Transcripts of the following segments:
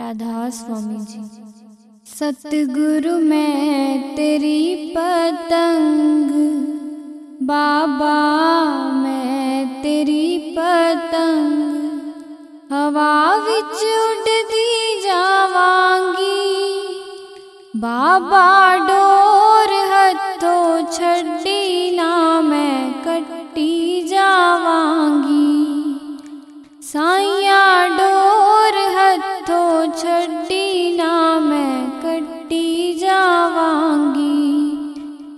राधा स्वामी जी। सतगुरु मैं तेरी पतंग, बाबा मैं तेरी पतंग, हवा विच उड़दी जावांगी। बाबा डोर हथों छड्डी ना मैं कट्टी जावांगी। साइया डोर हथों छड्डी ना मैं कट्टी जावांगी।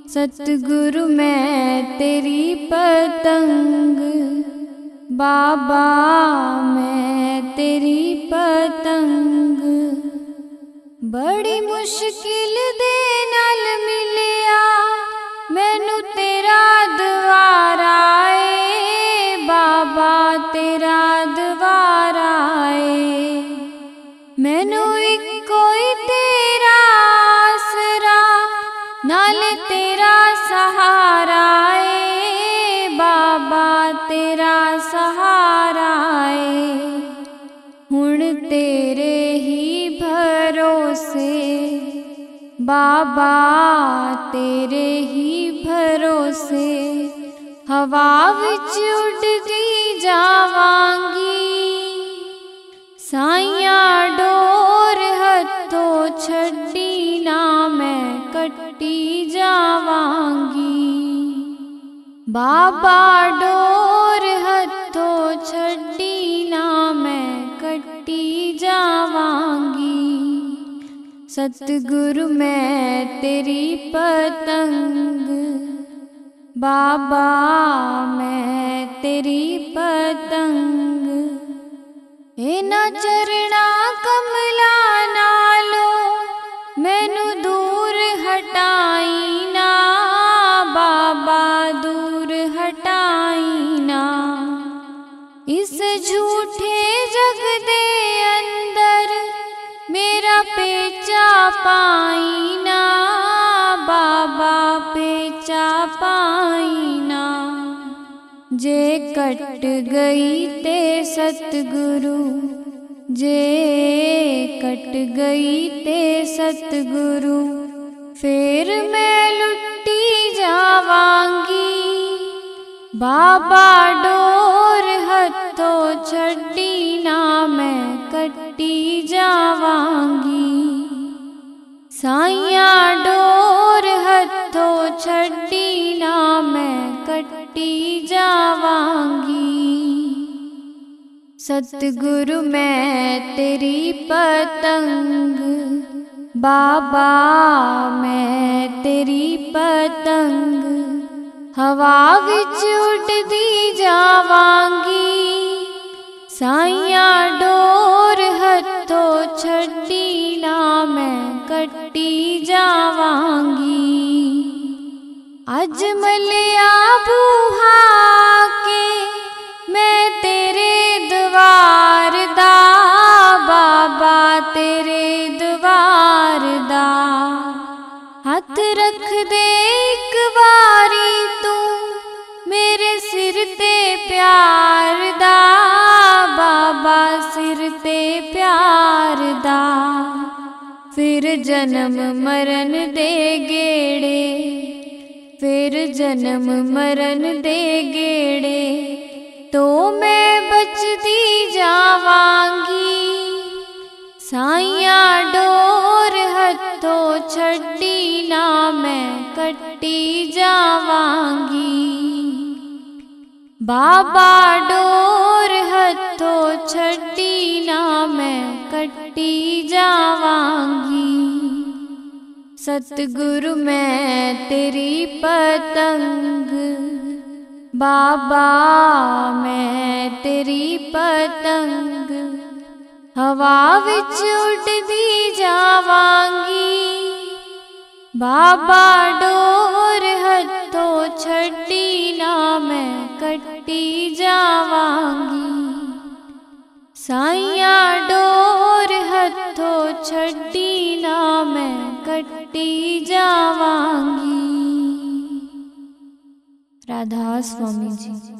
सतगुरु मैं तेरी पतंग, बाबा मैं तेरी पतंग। बड़ी मुश्किल दे नाल मिलिया मैनू तेरा द्वारा ए, बाबा तेरा द्वारा ए। मैनू इक्को ही तेरा आसरा, नाले तेरा सहारा ए, बाबा तेरा सहारा ए। हुण तेरे ही भरोसे, बाबा तेरे ही भरोसे, हवा विच उड़दी जावांगी। साइया डोर हथों छड्डी ना मैं कट्टी जावांगी। बाबा डोर हथों छड्डी ना मैं कट्टी जावांगी। सतगुरु मैं तेरी पतंग, बाबा मैं तेरी पतंग। इन्हां चरणा कमला नालो मैनू दूर हटाई ना, बाबा दूर हटाई ना। इस झूठे जग दे अंदर मेरा पेचा पाई ना, बाबा पेचा पाई ना। जे कट गई ते सतगुरु, जे कट गई ते सतगुरु, फिर मैं लुटी जावांगी। बाबा डोर हथों छड्डी ना मैं कट्टी जावांगी। साइया डोर हथों छड्डी ना मैं कट्टी जावांगी। सतगुरु मैं तेरी पतंग, बाबा मैं तेरी पतंग, हवा विच उड़दी जावांगी। साइया डोर हथों छड्डी ना मैं कट्टी जावांगी। अज मलिया बूहा के मैं तेरे द्वार दा, बाबा तेरे द्वार दा। हथ रख दे एक बारी तू मेरे सिर ते प्यार दा, बाबा सिर ते प्यार दा। फिर जन्म मरण दे गेड़े, फिर जन्म मरण दे गेड़े, तो मैं बचती जावांगी। साइया डोर हथों छड्डी ना मैं कट्टी जावांगी। बाबा डोर हथों छड्डी ना मैं कट्टी जावांगी। सतगुरु मैं तेरी पतंग, बाबा मैं तेरी पतंग, हवा विच उड़दी जावांगी। बाबा डोर हथों छड्डी ना मैं कट्टी जावांगी। साइया डोर हथों छड्डी ना मैं कट्टी जावांगी। राधा स्वामी जी।